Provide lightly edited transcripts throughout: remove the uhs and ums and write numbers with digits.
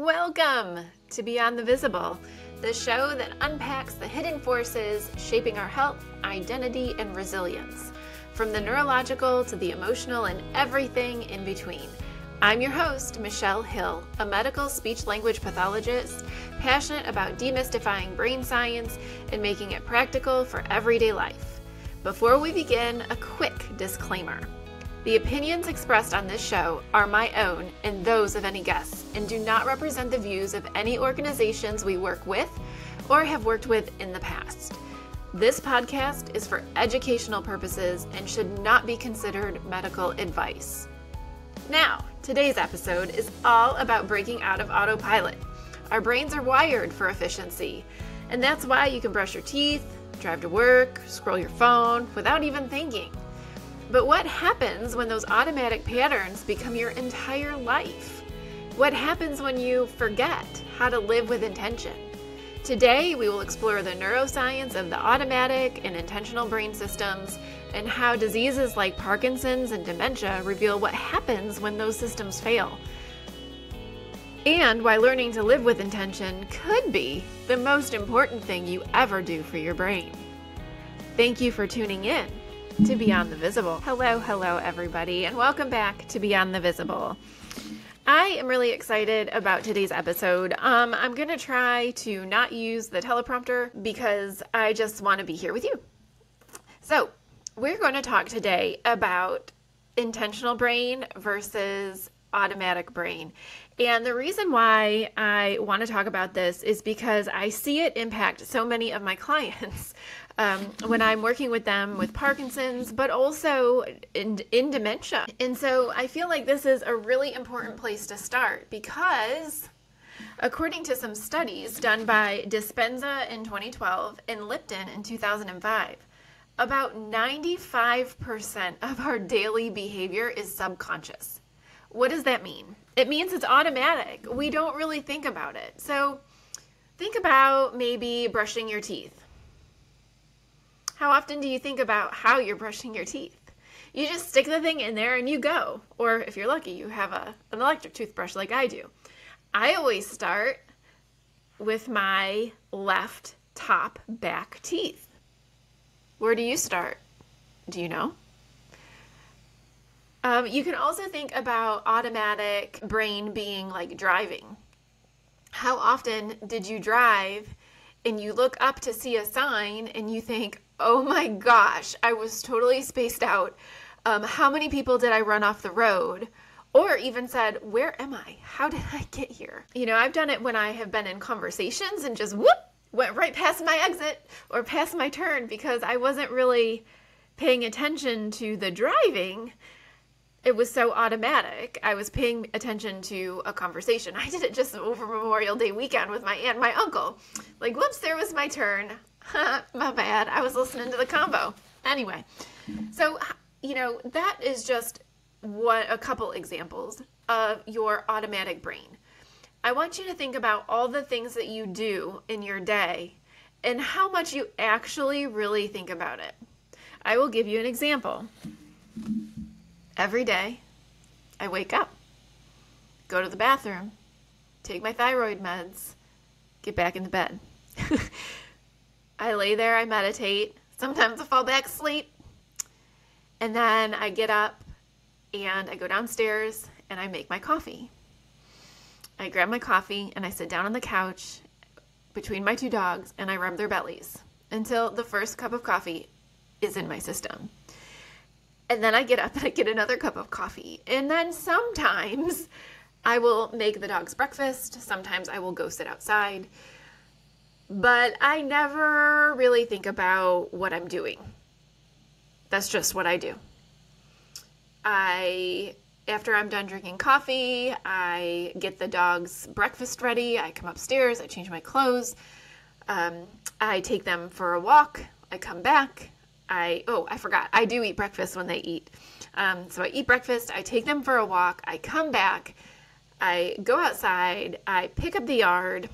Welcome to Beyond the Visible, the show that unpacks the hidden forces shaping our health, identity, and resilience, from the neurological to the emotional and everything in between. I'm your host, Michelle Hill, a medical speech-language pathologist, passionate about demystifying brain science and making it practical for everyday life. Before we begin, a quick disclaimer. The opinions expressed on this show are my own and those of any guests, and do not represent the views of any organizations we work with or have worked with in the past. This podcast is for educational purposes and should not be considered medical advice. Now, today's episode is all about breaking out of autopilot. Our brains are wired for efficiency, and that's why you can brush your teeth, drive to work, scroll your phone without even thinking. But what happens when those automatic patterns become your entire life? What happens when you forget how to live with intention? Today, we will explore the neuroscience of the automatic and intentional brain systems and how diseases like Parkinson's and dementia reveal what happens when those systems fail. And why learning to live with intention could be the most important thing you ever do for your brain. Thank you for tuning in to Beyond the Visible. Hello everybody, and welcome back to Beyond the Visible. I am really excited about today's episode. I'm going to try to not use the teleprompter because I just want to be here with you. So, we're going to talk today about intentional brain versus automatic brain. And the reason why I want to talk about this is because I see it impact so many of my clients when I'm working with them with Parkinson's, but also in dementia. And so I feel like this is a really important place to start because according to some studies done by Dispenza in 2012 and Lipton in 2005, about 95% of our daily behavior is subconscious. What does that mean? It means it's automatic. We don't really think about it. So think about maybe brushing your teeth. How often do you think about how you're brushing your teeth? You just stick the thing in there and you go. Or if you're lucky, you have an electric toothbrush like I do. I always start with my left top back teeth. Where do you start? Do you know? You can also think about automatic brain being like driving. How often did you drive and you look up to see a sign and you think, oh my gosh, I was totally spaced out. How many people did I run off the road? Or even said, where am I? How did I get here? You know, I've done it when I have been in conversations and just went right past my exit or past my turn because I wasn't really paying attention to the driving. It was so automatic. I was paying attention to a conversation. I did it just over Memorial Day weekend with my aunt and my uncle. Like, whoops, there was my turn. My bad. I was listening to the combo. Anyway, so, you know, that is just a couple examples of your automatic brain. I want you to think about all the things that you do in your day and how much you actually really think about it. I will give you an example. Every day, I wake up, go to the bathroom, take my thyroid meds, get back into bed. I lay there, I meditate, sometimes I fall back asleep, and then I get up and I go downstairs and I make my coffee. I grab my coffee and I sit down on the couch between my two dogs and I rub their bellies until the first cup of coffee is in my system. And then I get up and I get another cup of coffee. And then sometimes I will make the dogs breakfast. Sometimes I will go sit outside. But I never really think about what I'm doing. That's just what I do. After I'm done drinking coffee, I get the dogs breakfast ready. I come upstairs. I change my clothes. I take them for a walk. I come back. I forgot. I do eat breakfast when they eat. So I eat breakfast. I take them for a walk. I come back. I go outside. I pick up the yard.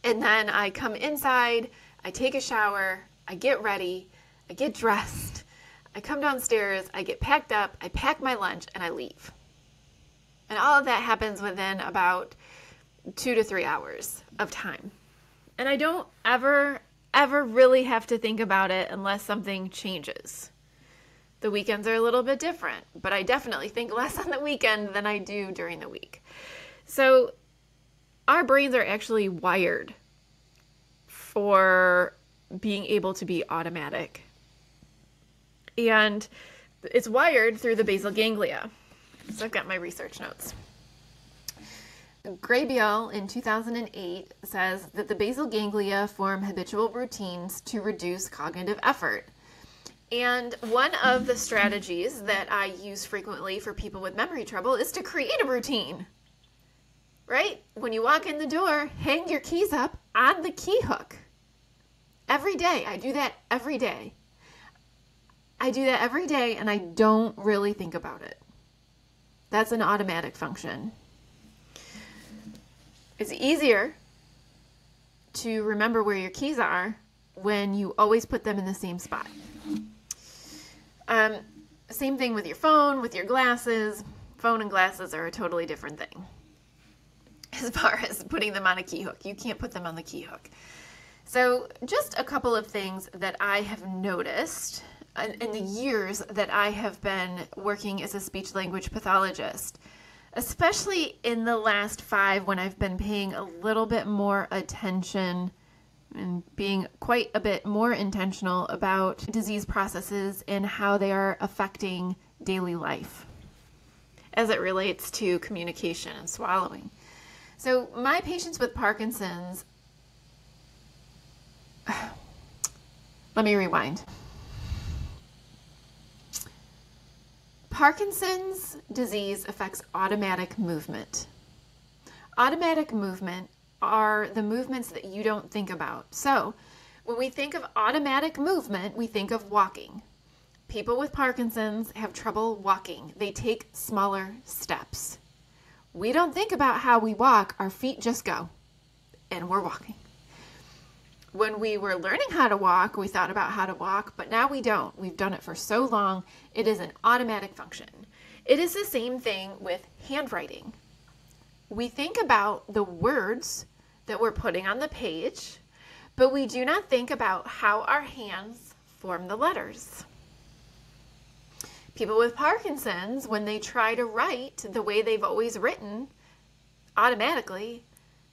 And then I come inside. I take a shower. I get ready. I get dressed. I come downstairs. I get packed up. I pack my lunch and I leave. And all of that happens within about 2 to 3 hours of time. And I don't ever really have to think about it unless something changes. The weekends are a little bit different, but I definitely think less on the weekend than I do during the week. So our brains are actually wired for being able to be automatic. And it's wired through the basal ganglia. So I've got my research notes. Graybiel in 2008 says that the basal ganglia form habitual routines to reduce cognitive effort. And one of the strategies that I use frequently for people with memory trouble is to create a routine. Right? When you walk in the door, hang your keys up on the key hook. Every day. I do that every day. And I don't really think about it. That's an automatic function. It's easier to remember where your keys are when you always put them in the same spot. Same thing with your phone, with your glasses. Phone and glasses are a totally different thing. As far as putting them on a key hook. You can't put them on the key hook. So just a couple of things that I have noticed in the years that I have been working as a speech language pathologist, especially in the last 5 when I've been paying a little bit more attention and being quite a bit more intentional about disease processes and how they are affecting daily life as it relates to communication and swallowing. So my patients with Parkinson's, let me rewind. Parkinson's disease affects automatic movement. Automatic movement are the movements that you don't think about. So when we think of automatic movement, we think of walking. People with Parkinson's have trouble walking. They take smaller steps. We don't think about how we walk. Our feet just go, and we're walking. When we were learning how to walk, we thought about how to walk, but now we don't. We've done it for so long. It is an automatic function. It is the same thing with handwriting. We think about the words that we're putting on the page, but we do not think about how our hands form the letters. People with Parkinson's, when they try to write the way they've always written, automatically,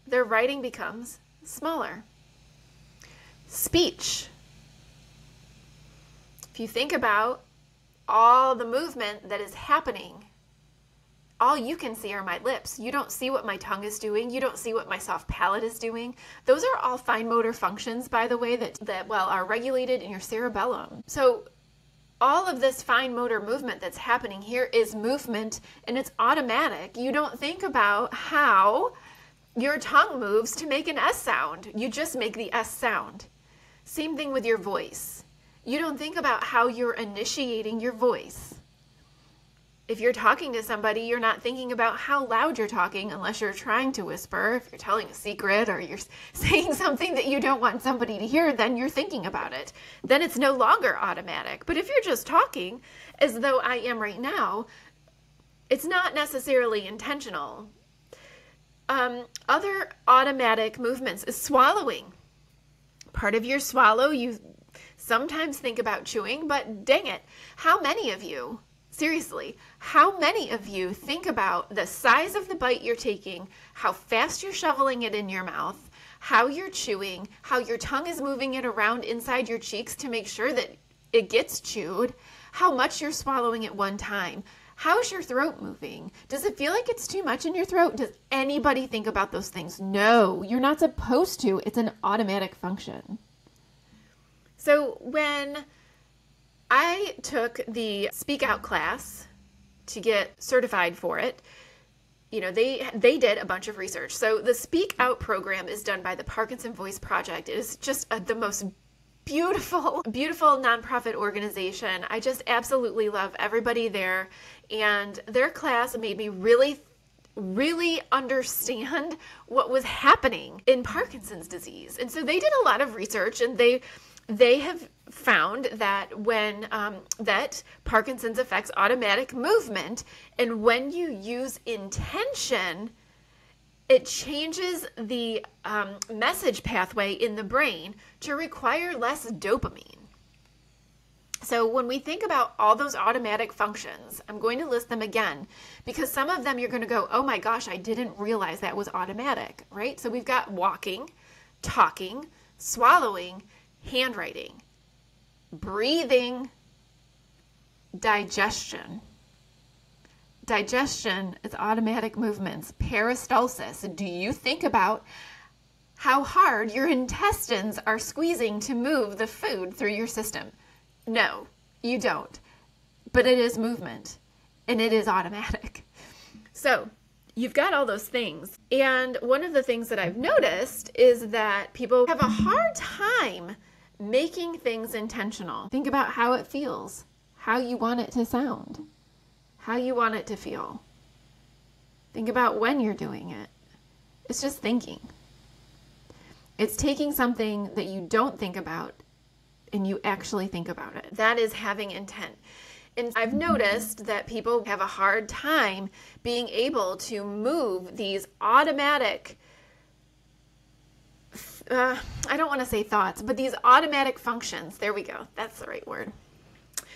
their writing becomes smaller. Speech. If you think about all the movement that is happening, all you can see are my lips. You don't see what my tongue is doing. You don't see what my soft palate is doing. Those are all fine motor functions, by the way, that are regulated in your cerebellum. So all of this fine motor movement that's happening here is movement, and it's automatic. You don't think about how your tongue moves to make an S sound. You just make the S sound. Same thing with your voice. You don't think about how you're initiating your voice. If you're talking to somebody, you're not thinking about how loud you're talking unless you're trying to whisper. If you're telling a secret or you're saying something that you don't want somebody to hear, then you're thinking about it. Then it's no longer automatic. But if you're just talking as though I am right now, it's not necessarily intentional. Other automatic movements is swallowing. Part of your swallow, you sometimes think about chewing, but dang it, how many of you, seriously, how many of you think about the size of the bite you're taking, how fast you're shoveling it in your mouth, how you're chewing, how your tongue is moving it around inside your cheeks to make sure that it gets chewed, how much you're swallowing at one time? How's your throat moving? Does it feel like it's too much in your throat? Does anybody think about those things? No, you're not supposed to. It's an automatic function. So when I took the Speak Out class to get certified for it, they did a bunch of research. So the Speak Out program is done by the Parkinson Voice Project. It is just the most beautiful nonprofit organization. I just absolutely love everybody there. And their class made me really understand what was happening in Parkinson's disease. And so they did a lot of research, and they they have found that when that Parkinson's affects automatic movement, and when you use intention, it changes the message pathway in the brain to require less dopamine. So when we think about all those automatic functions, I'm going to list them again, because some of them you're going to go, oh my gosh, I didn't realize that was automatic, right? So we've got walking, talking, swallowing, handwriting, breathing, digestion. Digestion is automatic movements. Peristalsis. Do you think about how hard your intestines are squeezing to move the food through your system? No, you don't. But it is movement, and it is automatic. So you've got all those things. And one of the things that I've noticed is that people have a hard time making things intentional. Think about how it feels, how you want it to sound, how you want it to feel. Think about when you're doing it. It's just thinking. It's taking something that you don't think about and you actually think about it. That is having intent. And I've noticed that people have a hard time being able to move these automatic, I don't want to say thoughts, but these automatic functions. There we go. That's the right word.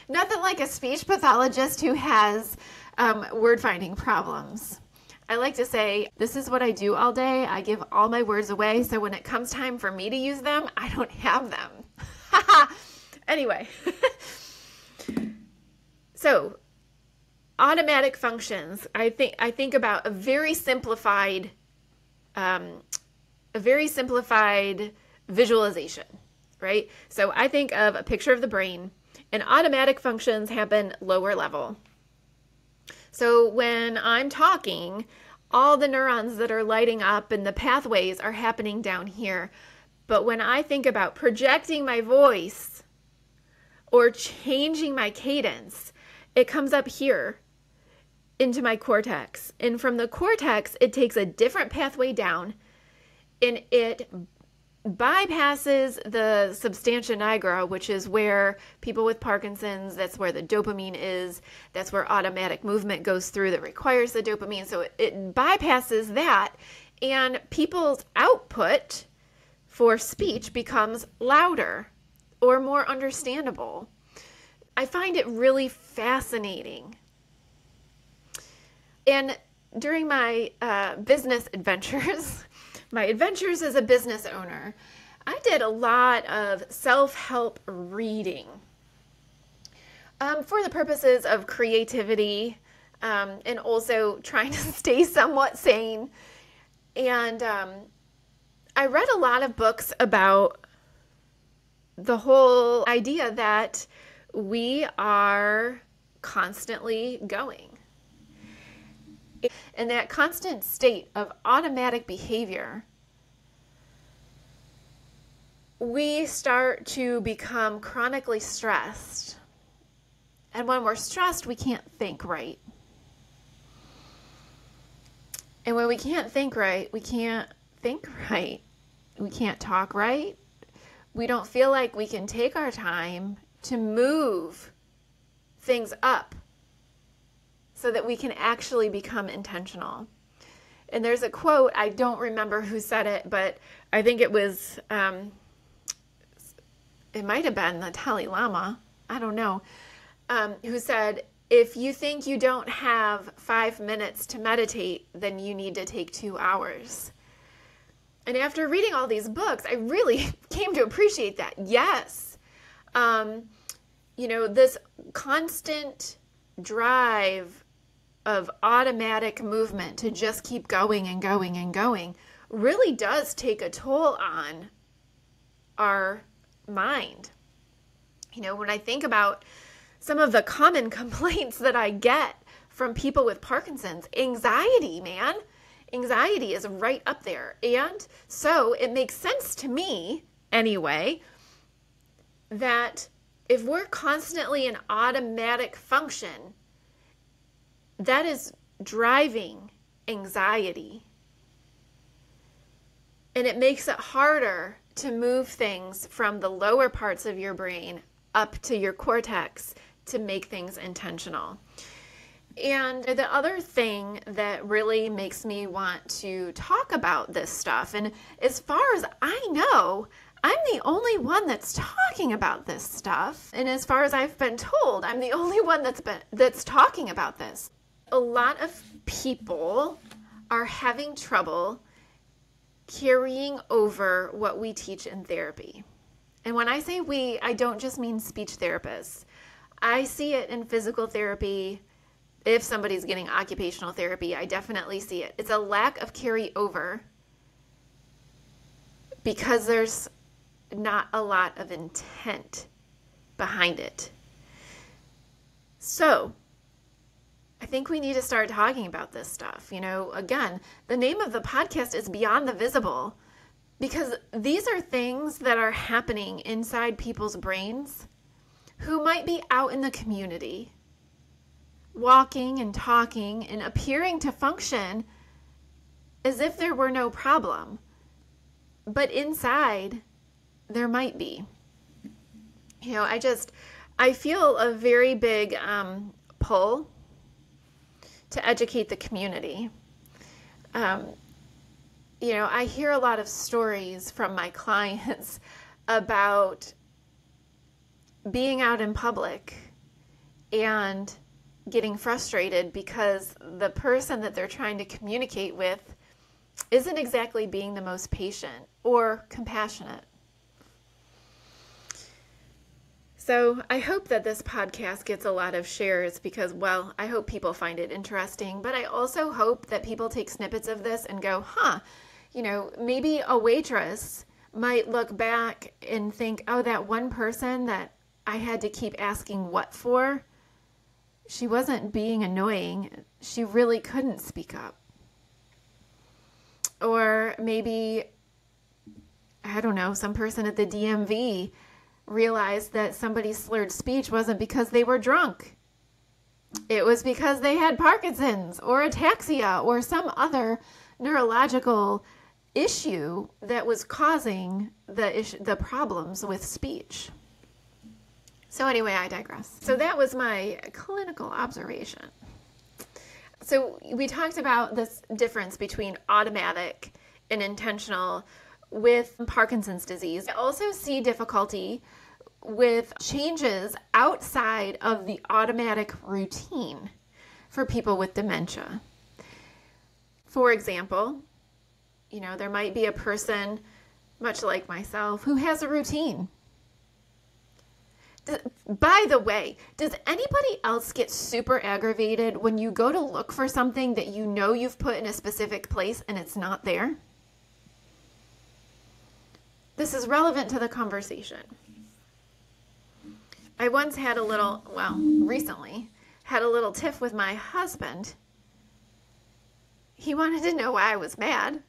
Nothing like a speech pathologist who has word finding problems. I like to say, this is what I do all day. I give all my words away, so when it comes time for me to use them, I don't have them. Anyway, so automatic functions. I think about a very simplified visualization, right? So I think of a picture of the brain, and automatic functions happen lower level. So when I'm talking, all the neurons that are lighting up and the pathways are happening down here. But when I think about projecting my voice or changing my cadence, it comes up here into my cortex. And from the cortex, it takes a different pathway down, and it bypasses the substantia nigra, which is where people with Parkinson's, that's where the dopamine is, that's where automatic movement goes through that requires the dopamine. So it bypasses that, and people's output for speech becomes louder or more understandable. I find it really fascinating. And during my business adventures, my adventures as a business owner, I did a lot of self-help reading for the purposes of creativity and also trying to stay somewhat sane. And I read a lot of books about the whole idea that we are constantly going. In that constant state of automatic behavior, we start to become chronically stressed. And when we're stressed, we can't think right. And when we can't think right, we can't think right. We can't talk right. We don't feel like we can take our time to move things up so that we can actually become intentional. And there's a quote, I don't remember who said it, but I think it was, it might have been the Dalai Lama, I don't know, who said, if you think you don't have 5 minutes to meditate, then you need to take 2 hours. And after reading all these books, I really came to appreciate that. Yes. This constant drive of automatic movement to just keep going and going and going really does take a toll on our mind. When I think about some of the common complaints that I get from people with Parkinson's, anxiety, man. Anxiety is right up there. And so it makes sense to me, anyway, that if we're constantly in automatic function, that is driving anxiety. And it makes it harder to move things from the lower parts of your brain up to your cortex to make things intentional. And the other thing that really makes me want to talk about this stuff, and as far as I know, I'm the only one that's talking about this stuff. And as far as I've been told, I'm the only one that's talking about this. A lot of people are having trouble carrying over what we teach in therapy. And when I say we, I don't just mean speech therapists. I see it in physical therapy. If somebody's getting occupational therapy, I definitely see it. It's a lack of carryover because there's not a lot of intent behind it. So I think we need to start talking about this stuff. Again, the name of the podcast is Beyond the Visible, because these are things that are happening inside people's brains who might be out in the community, walking and talking and appearing to function as if there were no problem. But inside, there might be. I feel a very big pull to educate the community. I hear a lot of stories from my clients about being out in public and getting frustrated because the person that they're trying to communicate with isn't exactly being the most patient or compassionate. So I hope that this podcast gets a lot of shares because, well, I hope people find it interesting, but I also hope that people take snippets of this and go, maybe a waitress might look back and think, oh, that one person that I had to keep asking what for, she wasn't being annoying. She really couldn't speak up. Or maybe, I don't know, some person at the DMV realized that somebody's slurred speech wasn't because they were drunk. It was because they had Parkinson's or ataxia or some other neurological issue that was causing the problems with speech. So anyway, I digress. So that was my clinical observation. So we talked about this difference between automatic and intentional with Parkinson's disease. I also see difficulty with changes outside of the automatic routine for people with dementia. For example, there might be a person, much like myself, who has a routine. By the way, does anybody else get super aggravated when you go to look for something that you know you've put in a specific place and it's not there? This is relevant to the conversation. I once recently had a little tiff with my husband. He wanted to know why I was mad.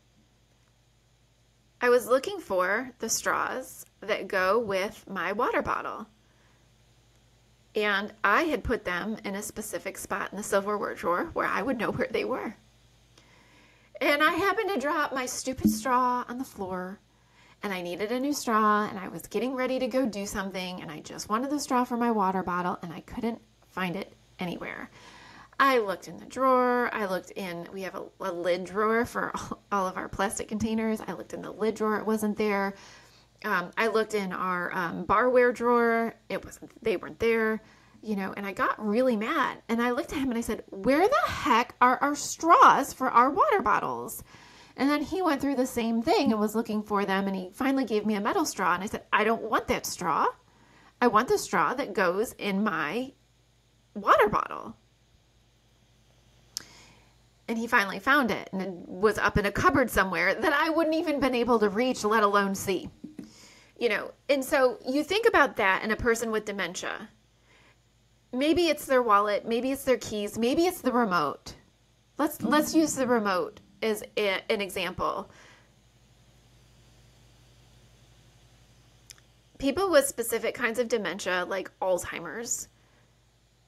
I was looking for the straws that go with my water bottle. And I had put them in a specific spot in the silverware drawer where I would know where they were. And I happened to drop my stupid straw on the floor, and I needed a new straw, and I was getting ready to go do something, and I just wanted the straw for my water bottle, and I couldn't find it anywhere. I looked in the drawer. We have a lid drawer for all of our plastic containers. I looked in the lid drawer. It wasn't there. I looked in our barware drawer. They weren't there, and I got really mad. And I looked at him and I said, where the heck are our straws for our water bottles? And then he went through the same thing and was looking for them. And he finally gave me a metal straw. And I said, I don't want that straw. I want the straw that goes in my water bottle. And he finally found it, and it was up in a cupboard somewhere that I wouldn't even been able to reach, let alone see. And so you think about that in a person with dementia. Maybe it's their wallet, maybe it's their keys, maybe it's the remote. Let's use the remote as an example. People with specific kinds of dementia, like Alzheimer's,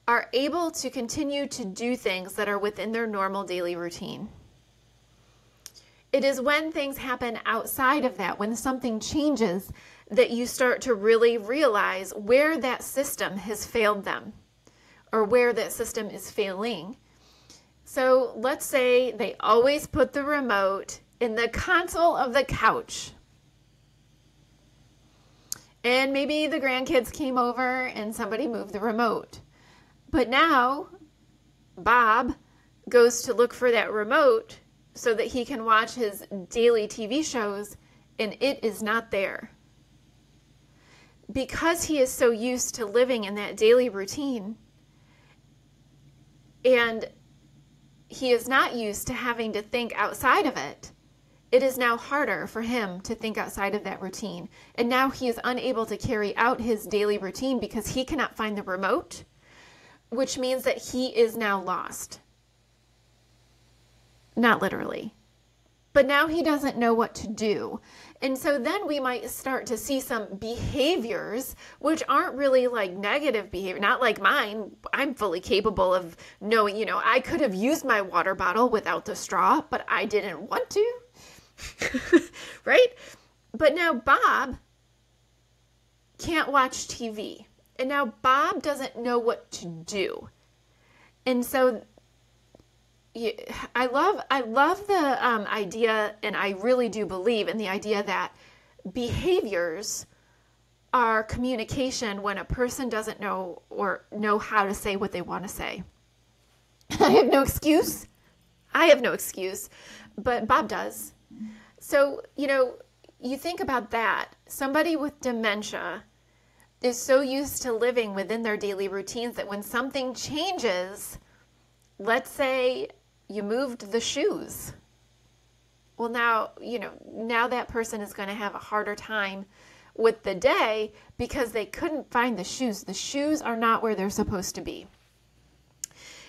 are able to continue to do things that are within their normal daily routine. It is when things happen outside of that, when something changes, that you start to really realize where that system has failed them or where that system is failing. So let's say they always put the remote in the console of the couch. And maybe the grandkids came over and somebody moved the remote. But now Bob goes to look for that remote so that he can watch his daily TV shows, and it is not there. Because he is so used to living in that daily routine, and he is not used to having to think outside of it, it is now harder for him to think outside of that routine. And now he is unable to carry out his daily routine because he cannot find the remote, which means that he is now lost. Not literally. But now he doesn't know what to do. And so then we might start to see some behaviors which aren't really like negative behavior, not like mine. I'm fully capable of knowing, I could have used my water bottle without the straw, but I didn't want to. Right? But now Bob can't watch TV. And now Bob doesn't know what to do. And so I love the idea, and I really do believe in the idea that behaviors are communication when a person doesn't know or know how to say what they want to say. I have no excuse. But Bob does. So, you think about that. Somebody with dementia is so used to living within their daily routines that when something changes, let's say you moved the shoes. Well, now that person is going to have a harder time with the day because they couldn't find the shoes. The shoes are not where they're supposed to be.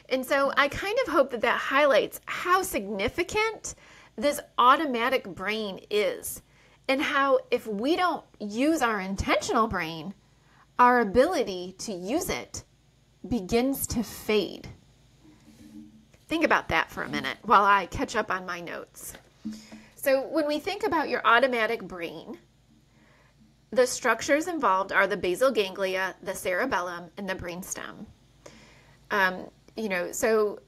And so I kind of hope that highlights how significant this automatic brain is, and how if we don't use our intentional brain, our ability to use it begins to fade. Think about that for a minute while I catch up on my notes. So when we think about your automatic brain, the structures involved are the basal ganglia, the cerebellum, and the brainstem. So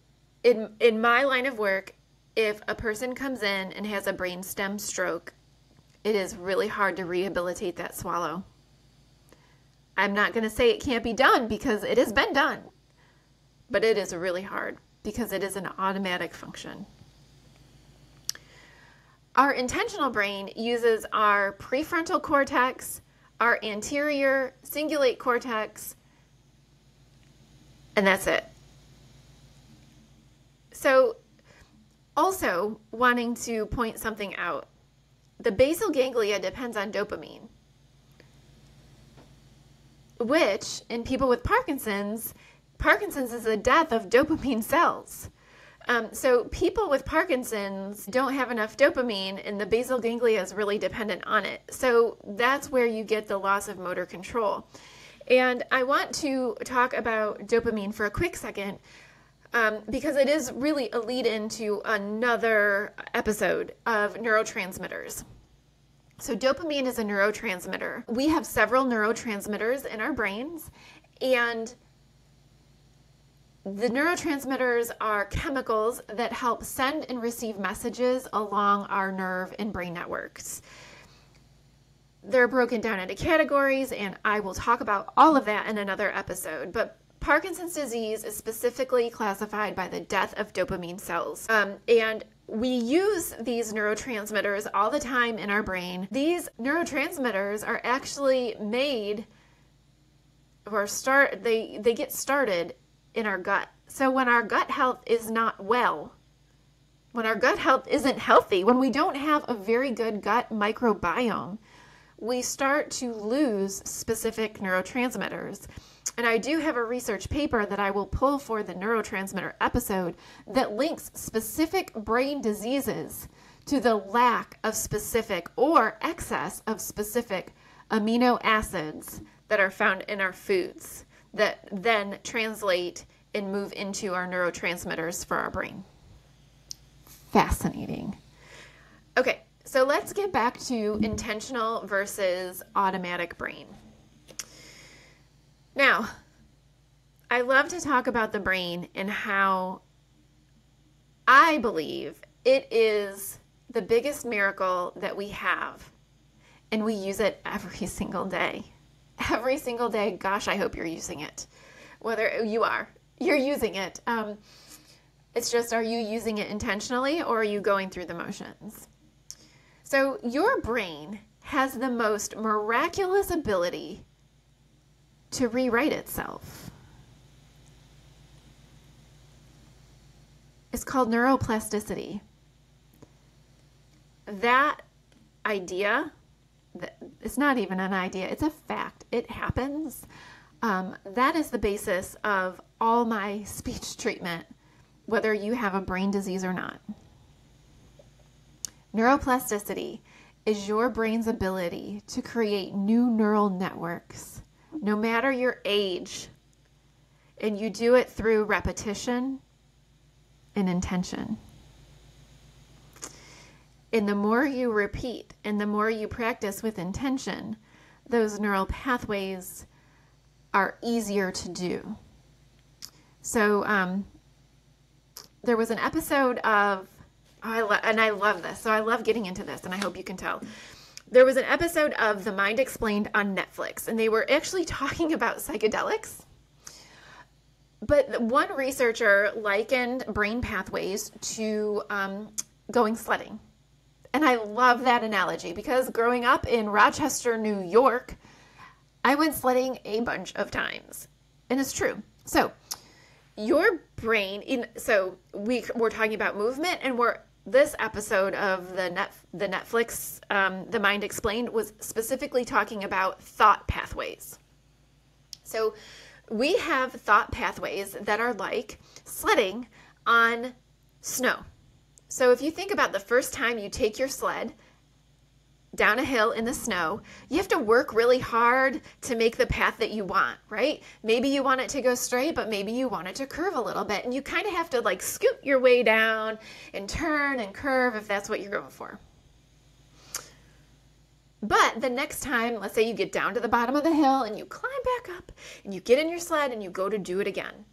in my line of work, if a person comes in and has a brainstem stroke, it is really hard to rehabilitate that swallow. I'm not going to say it can't be done because it has been done, but it is really hard because it is an automatic function. Our intentional brain uses our prefrontal cortex, our anterior cingulate cortex, and that's it. So, also wanting to point something out, the basal ganglia depends on dopamine, which in people with Parkinson's is the death of dopamine cells. So people with Parkinson's don't have enough dopamine, and the basal ganglia is really dependent on it. So that's where you get the loss of motor control. And I want to talk about dopamine for a quick second, because it is really a lead into another episode of neurotransmitters. So dopamine is a neurotransmitter. We have several neurotransmitters in our brains, and the neurotransmitters are chemicals that help send and receive messages along our nerve and brain networks. They're broken down into categories, and I will talk about all of that in another episode. But Parkinson's disease is specifically classified by the death of dopamine cells. And we use these neurotransmitters all the time in our brain. These neurotransmitters are actually made or they get started in our gut. So when our gut health is not well, when our gut health isn't healthy, when we don't have a very good gut microbiome, we start to lose specific neurotransmitters. And I do have a research paper that I will pull for the neurotransmitter episode that links specific brain diseases to the lack of specific or excess of specific amino acids that are found in our foods that then translate and move into our neurotransmitters for our brain. Fascinating. Okay, so let's get back to intentional versus automatic brain. Now, I love to talk about the brain and how I believe it is the biggest miracle that we have, and we use it every single day. Every single day. Gosh, I hope you're using it. Whether you're using it. It's just, are you using it intentionally, or are you going through the motions? So your brain has the most miraculous ability to rewrite itself. It's called neuroplasticity. That idea, it's not even an idea, it's a fact. It happens. That is the basis of all my speech treatment, whether you have a brain disease or not. Neuroplasticity is your brain's ability to create new neural networks, no matter your age. And you do it through repetition and intention. And the more you repeat and the more you practice with intention, those neural pathways are easier to do. So there was an episode of, and I love this, so I love getting into this, and I hope you can tell. There was an episode of The Mind Explained on Netflix, and they were actually talking about psychedelics. But one researcher likened brain pathways to going sledding. And I love that analogy because growing up in Rochester, New York, I went sledding a bunch of times. And it's true. So your brain, so we're talking about movement, and this episode of the Netflix, The Mind Explained, was specifically talking about thought pathways. So we have thought pathways that are like sledding on snow. So if you think about the first time you take your sled down a hill in the snow, you have to work really hard to make the path that you want, right? Maybe you want it to go straight, but maybe you want it to curve a little bit. And you kind of have to like scoot your way down and turn and curve if that's what you're going for. But the next time, let's say you get down to the bottom of the hill and you climb back up and you get in your sled and you go to do it again.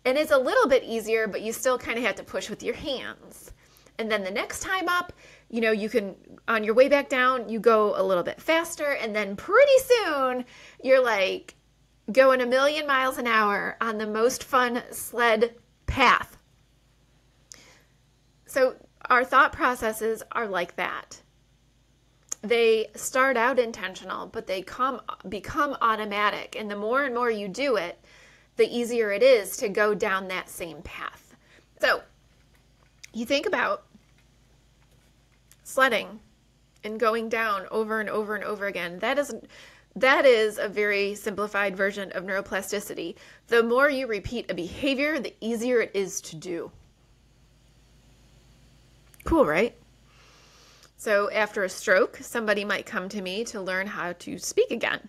And it's a little bit easier, but you still kind of have to push with your hands. And then the next time up, you can, on your way back down, you go a little bit faster. And then pretty soon you're like going 1,000,000 miles an hour on the most fun sled path. So our thought processes are like that. They start out intentional, but they become automatic. And the more and more you do it, the easier it is to go down that same path. So you think about sledding and going down over and over and over again. That is a very simplified version of neuroplasticity. The more you repeat a behavior, the easier it is to do. Cool, right? So after a stroke, somebody might come to me to learn how to speak again.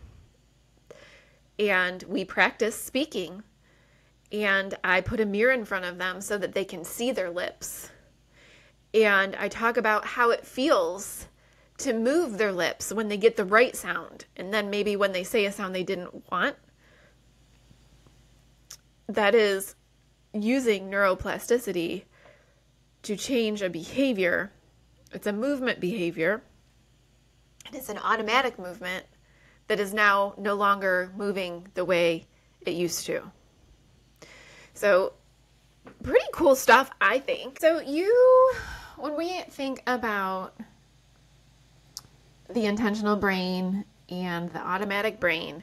And we practice speaking. And I put a mirror in front of them so that they can see their lips. And I talk about how it feels to move their lips when they get the right sound. And then maybe when they say a sound they didn't want. That is using neuroplasticity to change a behavior. It's a movement behavior. And it's an automatic movement that is now no longer moving the way it used to. So pretty cool stuff, I think. So when we think about the intentional brain and the automatic brain,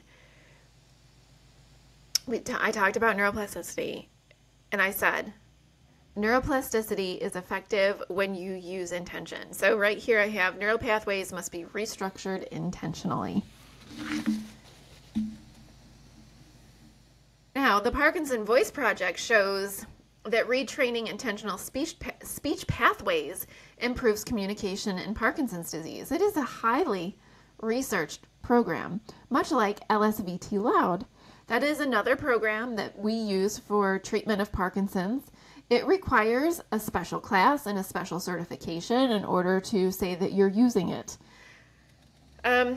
I talked about neuroplasticity, and I said, neuroplasticity is effective when you use intention. So right here I have neural pathways must be restructured intentionally. Now, the Parkinson Voice Project shows that retraining intentional speech pathways improves communication in Parkinson's disease. It is a highly researched program, much like LSVT Loud. That is another program that we use for treatment of Parkinson's, It requires a special class and a special certification in order to say that you're using it. And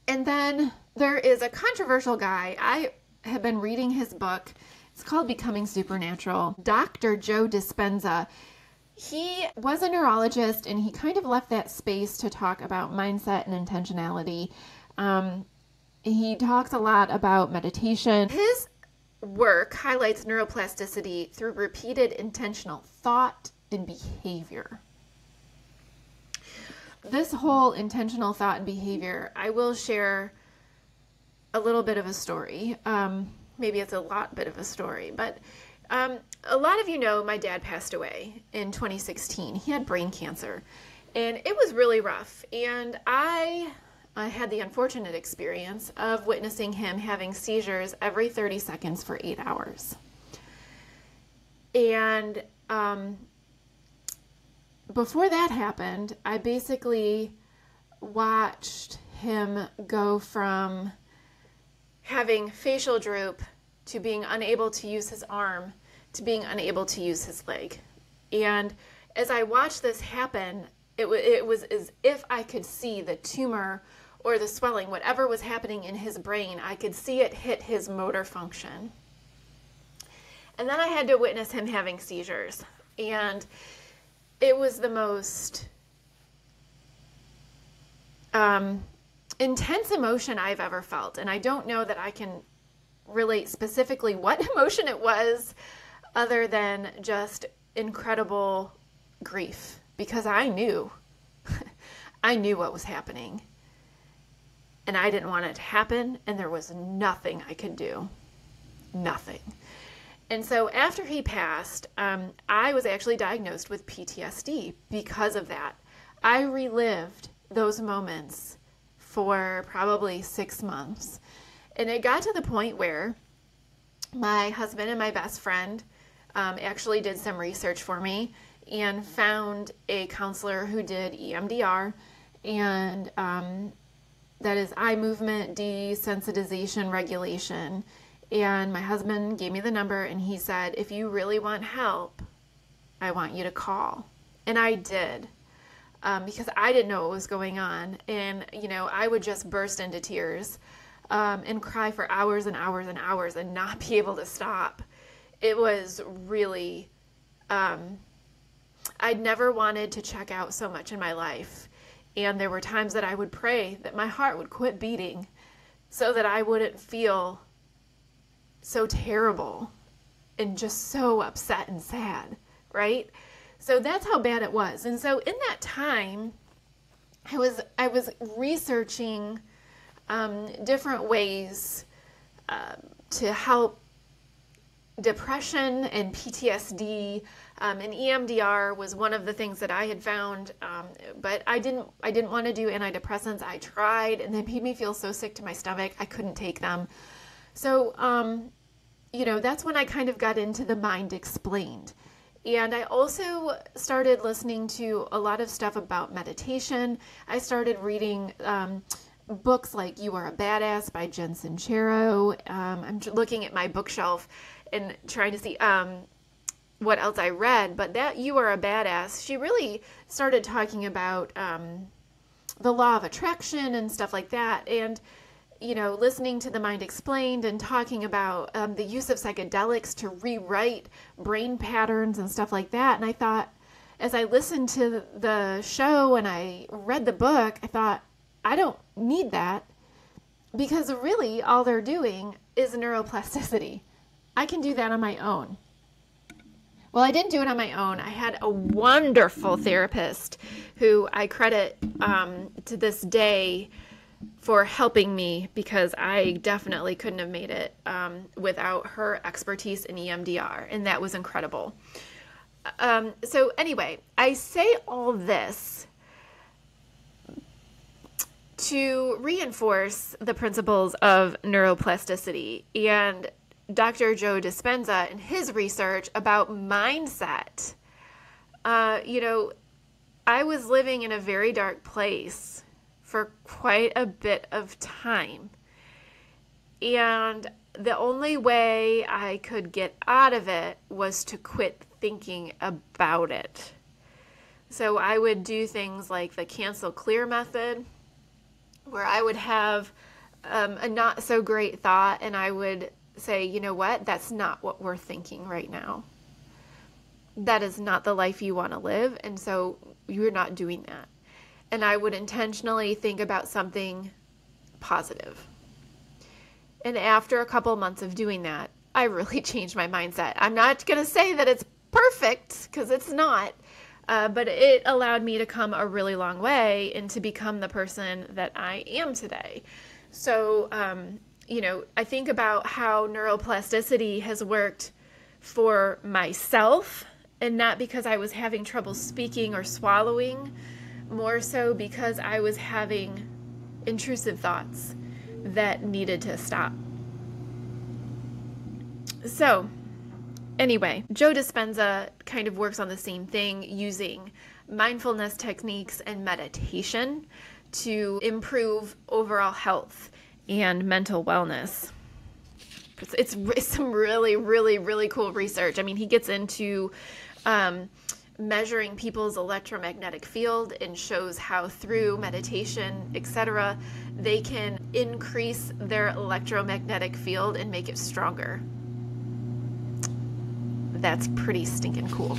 then there is a controversial guy. I have been reading his book. It's called Becoming Supernatural. Dr. Joe Dispenza. He was a neurologist, and he kind of left that space to talk about mindset and intentionality. He talks a lot about meditation. His work highlights neuroplasticity through repeated intentional thought and behavior. This whole intentional thought and behavior, I will share a little bit of a story. Maybe it's a lot bit of a story, but a lot of you know my dad passed away in 2016. He had brain cancer, and it was really rough. And I had the unfortunate experience of witnessing him having seizures every 30 seconds for 8 hours. And before that happened, I basically watched him go from having facial droop to being unable to use his arm to being unable to use his leg. And as I watched this happen, it was as if I could see the tumor or the swelling, whatever was happening in his brain, I could see it hit his motor function. And then I had to witness him having seizures. And it was the most intense emotion I've ever felt. And I don't know that I can relate specifically what emotion it was, other than just incredible grief, because I knew what was happening. And I didn't want it to happen, and there was nothing I could do. Nothing. And so after he passed, I was actually diagnosed with PTSD because of that. I relived those moments for probably 6 months. And it got to the point where my husband and my best friend actually did some research for me and found a counselor who did EMDR, and that is eye movement desensitization regulation. And my husband gave me the number, and he said, if you really want help, I want you to call. And I did, because I didn't know what was going on. And, I would just burst into tears and cry for hours and hours and hours and not be able to stop. It was really, I'd never wanted to check out so much in my life. And there were times that I would pray that my heart would quit beating so that I wouldn't feel so terrible and just so upset and sad, right? So that's how bad it was. And so in that time, I was researching different ways to help depression and PTSD, and EMDR was one of the things that I had found, but I didn't want to do antidepressants. I tried, and they made me feel so sick to my stomach, I couldn't take them. So, that's when I kind of got into the Mind Explained. And I also started listening to a lot of stuff about meditation. I started reading books like You Are a Badass by Jen Sincero. I'm looking at my bookshelf and trying to see what else I read. But that You Are a Badass, she really started talking about the law of attraction and stuff like that. And listening to the Mind Explained and talking about the use of psychedelics to rewrite brain patterns and stuff like that. And I thought, as I listened to the show and I read the book, I thought, I don't need that, because really all they're doing is neuroplasticity. I can do that on my own. Well, I didn't do it on my own. I had a wonderful therapist who I credit to this day for helping me, because I definitely couldn't have made it without her expertise in EMDR, and that was incredible. So anyway, I say all this to reinforce the principles of neuroplasticity and Dr. Joe Dispenza and his research about mindset. I was living in a very dark place for quite a bit of time. And the only way I could get out of it was to quit thinking about it. So I would do things like the cancel clear method, where I would have a not so great thought and I would say, you know what, that's not what we're thinking right now. That is not the life you want to live, and so you're not doing that. And I would intentionally think about something positive. And after a couple months of doing that, I really changed my mindset. I'm not going to say that it's perfect, because it's not, but it allowed me to come a really long way and to become the person that I am today. So, I think about how neuroplasticity has worked for myself, and not because I was having trouble speaking or swallowing, more so because I was having intrusive thoughts that needed to stop. So, anyway, Joe Dispenza kind of works on the same thing using mindfulness techniques and meditation to improve overall health and mental wellness. It's some really, really, really cool research. I mean, he gets into measuring people's electromagnetic field and shows how through meditation, etc., they can increase their electromagnetic field and make it stronger. That's pretty stinking cool.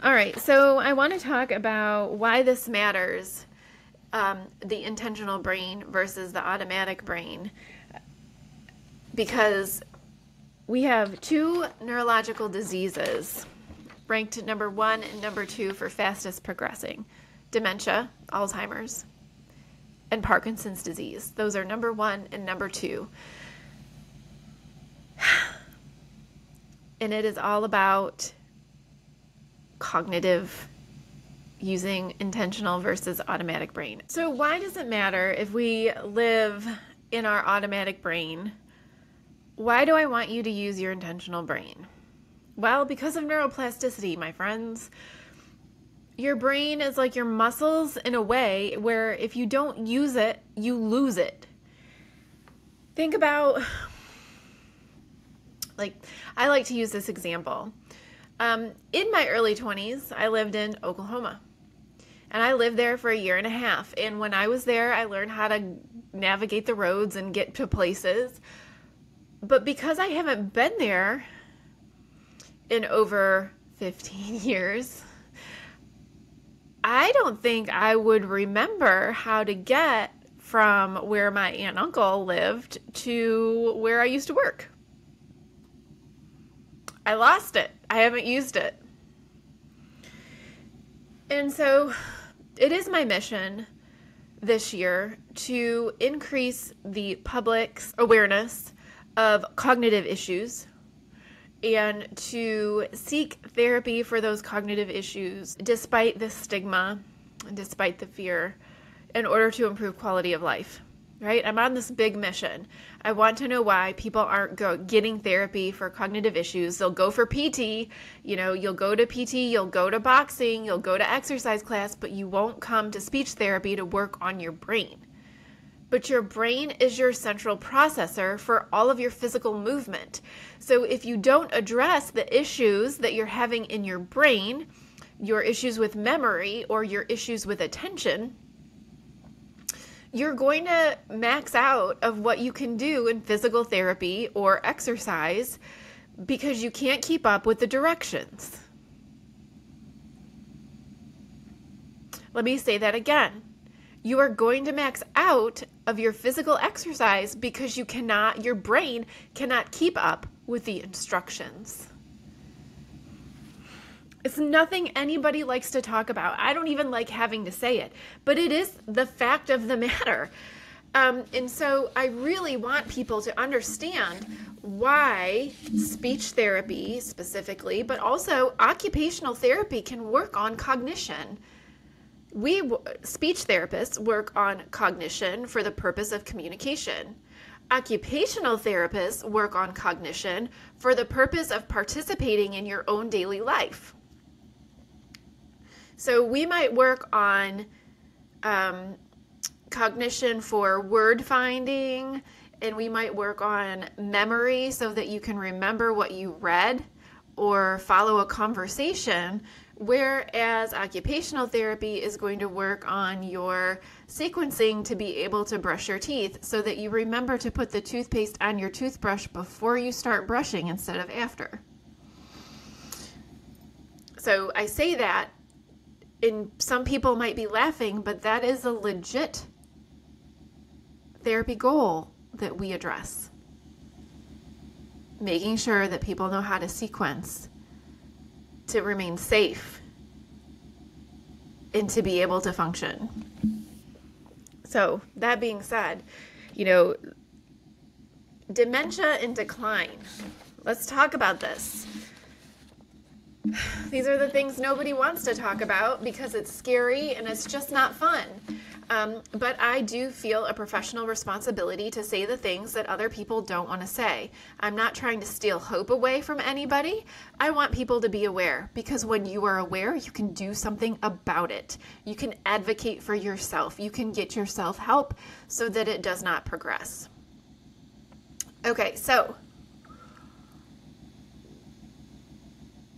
All right, so I want to talk about why this matters, the intentional brain versus the automatic brain, because we have two neurological diseases ranked number 1 and number 2 for fastest progressing: dementia, Alzheimer's, and Parkinson's disease. Those are number 1 and number 2. And it is all about cognitive, using intentional versus automatic brain. So why does it matter if we live in our automatic brain? Why do I want you to use your intentional brain? Well, because of neuroplasticity, my friends. Your brain is like your muscles in a way where if you don't use it, you lose it. Think about, I like to use this example. In my early 20s, I lived in Oklahoma. And I lived there for 1.5 years. And when I was there, I learned how to navigate the roads and get to places. But because I haven't been there in over 15 years, I don't think I would remember how to get from where my aunt and uncle lived to where I used to work. I lost it. I haven't used it. And so it is my mission this year to increase the public's awareness of cognitive issues and to seek therapy for those cognitive issues despite the stigma, despite the fear, in order to improve quality of life, right? I'm on this big mission. I want to know why people aren't getting therapy for cognitive issues. They'll go for PT, you'll go to PT, you'll go to boxing, you'll go to exercise class, but you won't come to speech therapy to work on your brain. But your brain is your central processor for all of your physical movement. So if you don't address the issues that you're having in your brain, your issues with memory or your issues with attention, you're going to max out of what you can do in physical therapy or exercise because you can't keep up with the directions. Let me say that again. You are going to max out of your physical exercise because your brain cannot keep up with the instructions. It's nothing anybody likes to talk about. I don't even like having to say it, but it is the fact of the matter. And so I really want people to understand why speech therapy specifically, but also occupational therapy can work on cognition. Speech therapists work on cognition for the purpose of communication. Occupational therapists work on cognition for the purpose of participating in your own daily life. So we might work on cognition for word finding, and we might work on memory so that you can remember what you read or follow a conversation, whereas occupational therapy is going to work on your sequencing to be able to brush your teeth so that you remember to put the toothpaste on your toothbrush before you start brushing instead of after. So I say that, and some people might be laughing, but that is a legit therapy goal that we address. Making sure that people know how to sequence to remain safe and to be able to function. So that being said, dementia in decline. Let's talk about this. These are the things nobody wants to talk about because it's scary and it's just not fun. But I do feel a professional responsibility to say the things that other people don't want to say. I'm not trying to steal hope away from anybody. I want people to be aware, because when you are aware, you can do something about it. You can advocate for yourself. You can get yourself help so that it does not progress. Okay, so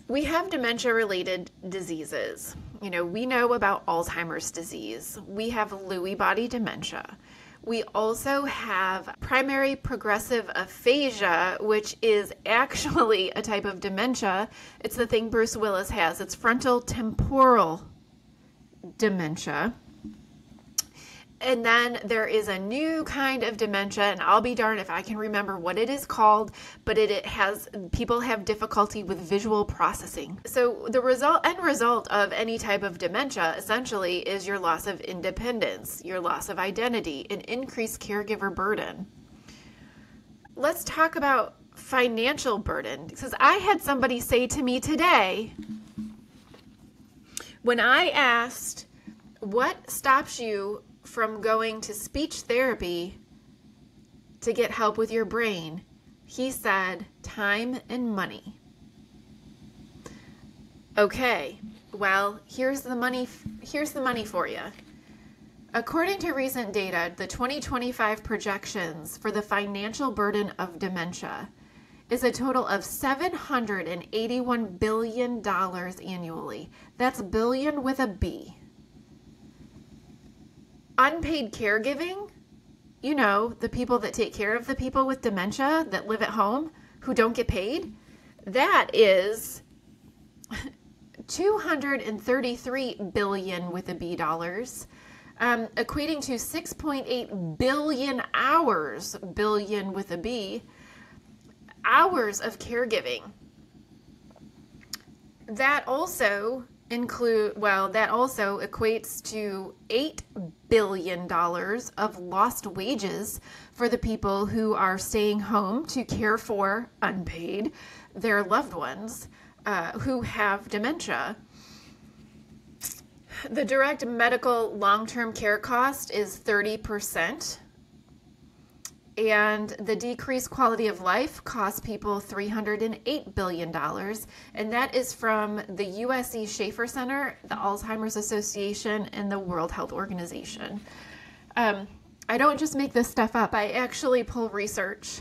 we have dementia-related diseases. We know about Alzheimer's disease. We have Lewy body dementia. We also have primary progressive aphasia, which is actually a type of dementia. It's the thing Bruce Willis has. It's frontal temporal dementia. And then there is a new kind of dementia, and I'll be darned if I can remember what it is called, but people have difficulty with visual processing. So the end result of any type of dementia essentially is your loss of independence, your loss of identity, an increased caregiver burden. Let's talk about financial burden, because I had somebody say to me today, when I asked, what stops you from going to speech therapy to get help with your brain, he said, time and money. Okay, well, here's the money for you. According to recent data, the 2025 projections for the financial burden of dementia is a total of $781 billion annually. That's billion with a B. Unpaid caregiving, the people that take care of the people with dementia that live at home who don't get paid, that is $233 billion with a B dollars, equating to 6.8 billion hours, billion with a B, hours of caregiving. That also equates to $8 billion of lost wages for the people who are staying home to care for, unpaid, their loved ones who have dementia. The direct medical long-term care cost is 30%. And the decreased quality of life costs people $308 billion. And that is from the USC Schaeffer Center, the Alzheimer's Association, and the World Health Organization. I don't just make this stuff up. I actually pull research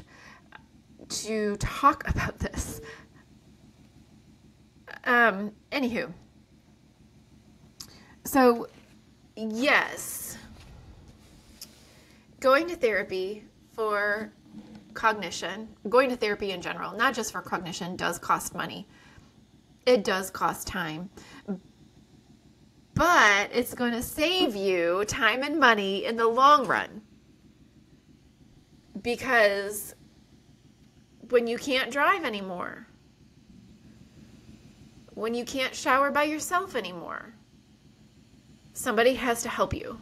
to talk about this. Anywho. So, yes. Going to therapy for cognition, going to therapy in general, not just for cognition, does cost money. It does cost time. But it's going to save you time and money in the long run. Because when you can't drive anymore, when you can't shower by yourself anymore, somebody has to help you.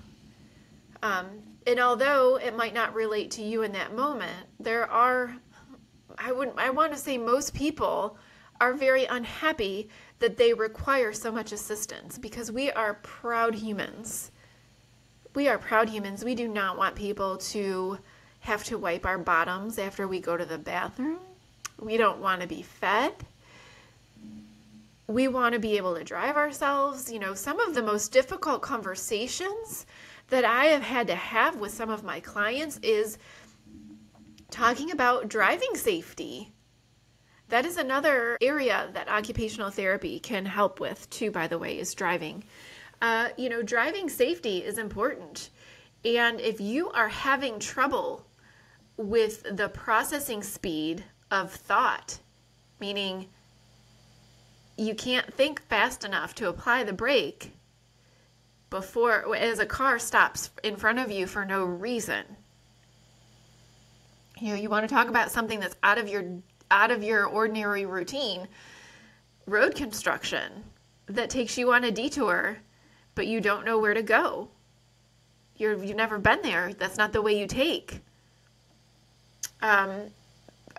And although it might not relate to you in that moment, I want to say most people are very unhappy that they require so much assistance, because we are proud humans. We are proud humans. We do not want people to have to wipe our bottoms after we go to the bathroom. We don't want to be fed. We want to be able to drive ourselves. Some of the most difficult conversations that I have had to have with some of my clients is talking about driving safety. That is another area that occupational therapy can help with too, by the way, is driving. Driving safety is important. And if you are having trouble with the processing speed of thought, meaning you can't think fast enough to apply the brake as a car stops in front of you for no reason. You want to talk about something that's out of your ordinary routine, road construction that takes you on a detour, but you don't know where to go. You've never been there. That's not the way you take.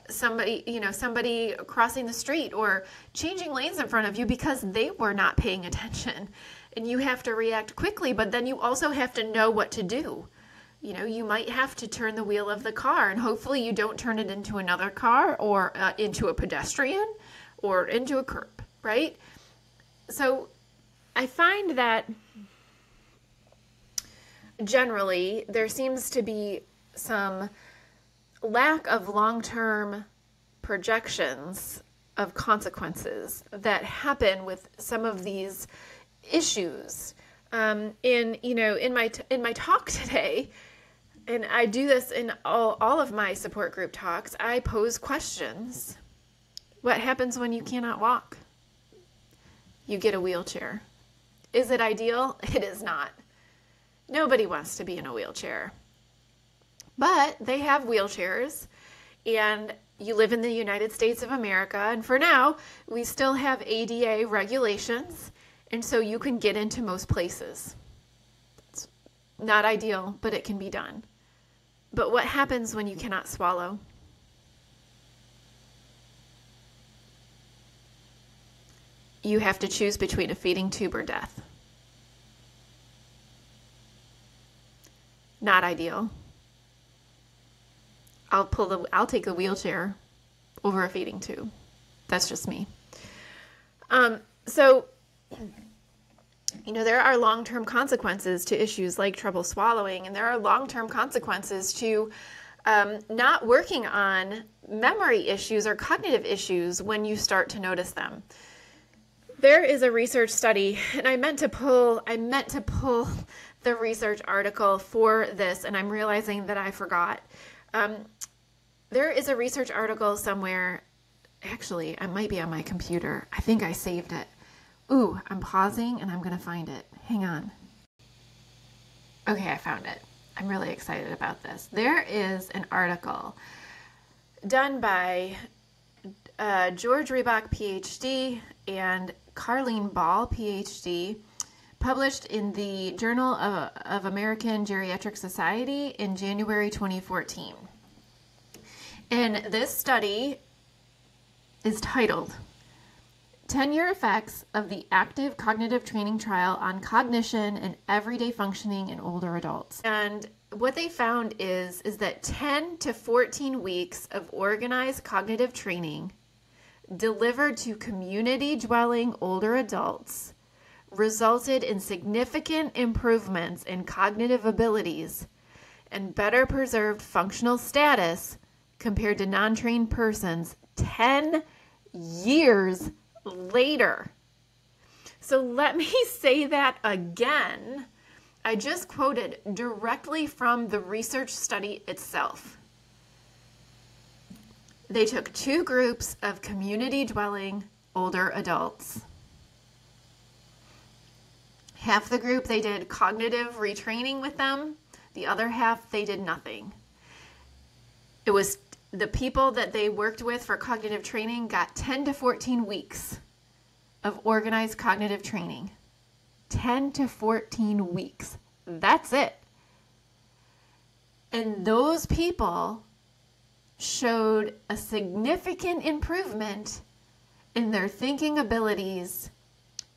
Somebody crossing the street or changing lanes in front of you because they were not paying attention, and you have to react quickly, but then you also have to know what to do. You might have to turn the wheel of the car, and hopefully you don't turn it into another car or into a pedestrian or into a curb, right? So I find that generally there seems to be some lack of long-term projections of consequences that happen with some of these issues. In my talk today, and I do this in all of my support group talks, I pose questions. What happens when you cannot walk? You get a wheelchair. Is it ideal? It is not. Nobody wants to be in a wheelchair. But they have wheelchairs, and you live in the United States of America, and for now, we still have ADA regulations, and so you can get into most places. It's not ideal, but it can be done. But what happens when you cannot swallow? You have to choose between a feeding tube or death. Not ideal. I'll take the wheelchair over a feeding tube. That's just me. So there are long-term consequences to issues like trouble swallowing, and there are long-term consequences to not working on memory issues or cognitive issues when you start to notice them. There is a research study, and I meant to pull the research article for this, and I'm realizing that I forgot. There is a research article somewhere. Actually, it might be on my computer. I think I saved it. Ooh, I'm pausing and I'm going to find it. Hang on. Okay, I found it. I'm really excited about this. There is an article done by George Rebok, PhD, and Carleen Ball, PhD, published in the Journal of American Geriatric Society in January 2014. And this study is titled 10-Year Effects of the Active Cognitive Training Trial on Cognition and Everyday Functioning in Older Adults. And what they found is that 10 to 14 weeks of organized cognitive training delivered to community-dwelling older adults resulted in significant improvements in cognitive abilities and better preserved functional status compared to non-trained persons 10 years later. So let me say that again. I just quoted directly from the research study itself. They took two groups of community-dwelling older adults. Half the group, they did cognitive retraining with them. The other half, they did nothing. It was the people that they worked with for cognitive training got 10 to 14 weeks of organized cognitive training. 10 to 14 weeks. That's it. And those people showed a significant improvement in their thinking abilities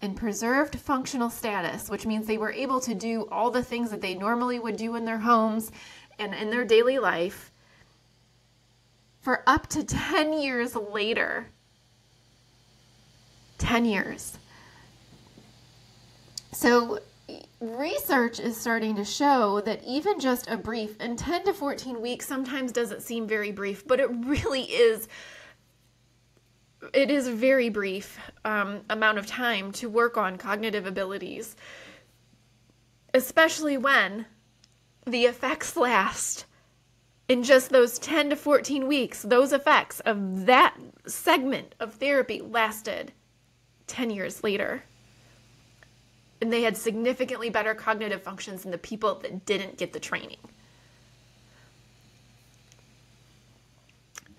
and preserved functional status, which means they were able to do all the things that they normally would do in their homes and in their daily life for up to 10 years later. 10 years. So, research is starting to show that even just a brief, and 10 to 14 weeks sometimes doesn't seem very brief, but it really is. It is a very brief amount of time to work on cognitive abilities, especially when the effects last in just those 10 to 14 weeks. Those effects of that segment of therapy lasted 10 years later. And they had significantly better cognitive functions than the people that didn't get the training.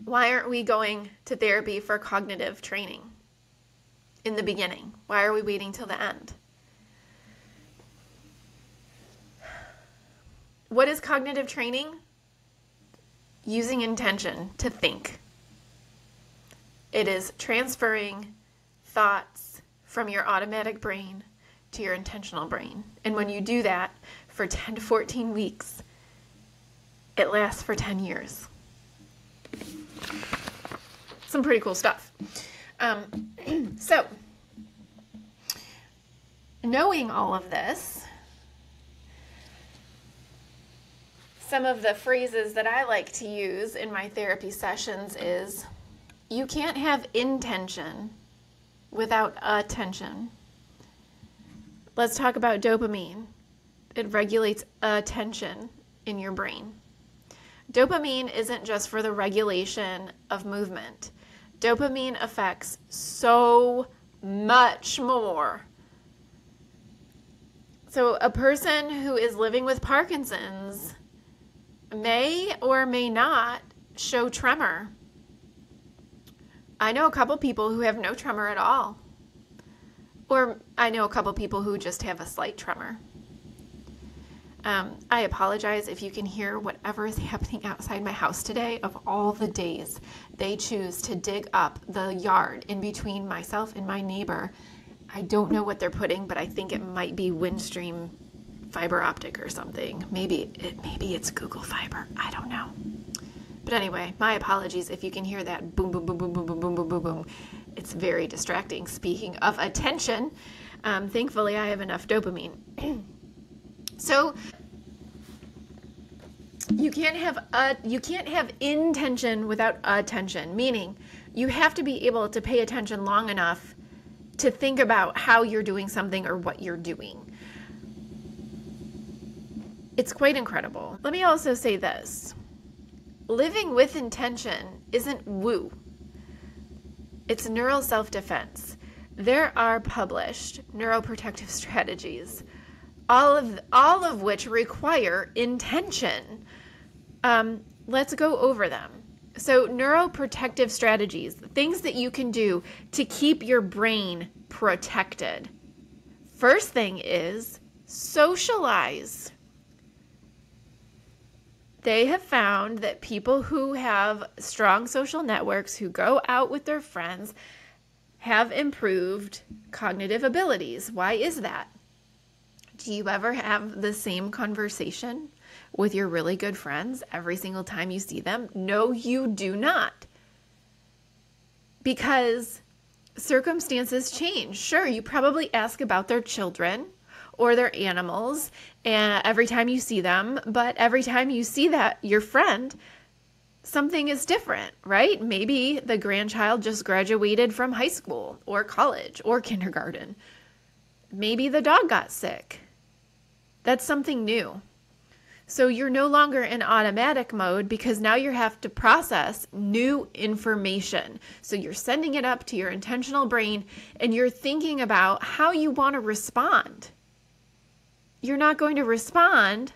Why aren't we going to therapy for cognitive training in the beginning? Why are we waiting till the end? What is cognitive training? Using intention to think. It is transferring thoughts from your automatic brain to your intentional brain. And when you do that for 10 to 14 weeks, it lasts for 10 years. Some pretty cool stuff. So, knowing all of this, some of the phrases that I like to use in my therapy sessions is, you can't have intention without attention. Let's talk about dopamine. It regulates attention in your brain. Dopamine isn't just for the regulation of movement. Dopamine affects so much more. So a person who is living with Parkinson's may or may not show tremor. I know a couple people who have no tremor at all. Or I know a couple people who just have a slight tremor. I apologize if you can hear whatever is happening outside my house today. Of all the days they choose to dig up the yard in between myself and my neighbor, I don't know what they're putting, but I think it might be Windstream fiber optic or something. Maybe it's Google Fiber. I don't know. But anyway, my apologies if you can hear that boom, boom, boom, boom, boom, boom, boom, boom, boom, boom. It's very distracting. Speaking of attention, thankfully I have enough dopamine. So you can't have intention without attention, meaning you have to be able to pay attention long enough to think about how you're doing something or what you're doing. It's quite incredible. Let me also say this. Living with intention isn't woo. It's neural self-defense. There are published neuroprotective strategies, all of which require intention. Let's go over them. So neuroprotective strategies, things that you can do to keep your brain protected. First thing is socialize. They have found that people who have strong social networks, who go out with their friends, have improved cognitive abilities. Why is that? Do you ever have the same conversation with your really good friends every single time you see them? No, you do not. Because circumstances change. Sure, you probably ask about their children or their animals every time you see them, but every time you see that your friend, something is different, right? Maybe the grandchild just graduated from high school or college or kindergarten. Maybe the dog got sick. That's something new. So you're no longer in automatic mode because now you have to process new information. So you're sending it up to your intentional brain and you're thinking about how you want to respond. You're not going to respond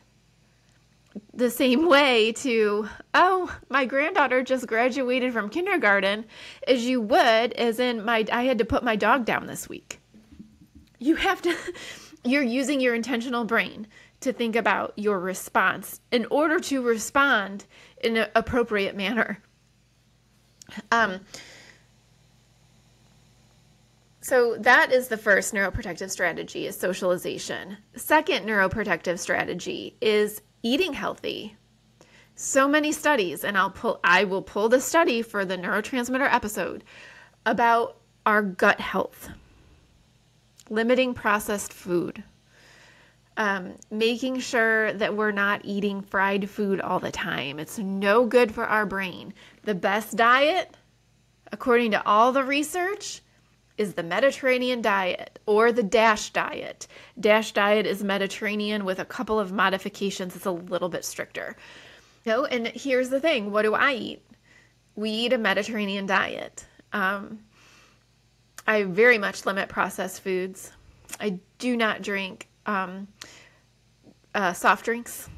the same way to, oh, my granddaughter just graduated from kindergarten, as you would as in I had to put my dog down this week. You're using your intentional brain to think about your response in order to respond in an appropriate manner. So that is the first neuroprotective strategy, is socialization. Second neuroprotective strategy is eating healthy. So many studies, and I will pull the study for the neurotransmitter episode about our gut health, limiting processed food, Making sure that we're not eating fried food all the time. It's no good for our brain. The best diet, according to all the research, is the Mediterranean diet or the DASH diet. DASH diet is Mediterranean with a couple of modifications. It's a little bit stricter. And here's the thing. What do I eat? We eat a Mediterranean diet. I very much limit processed foods. I do not drink soft drinks.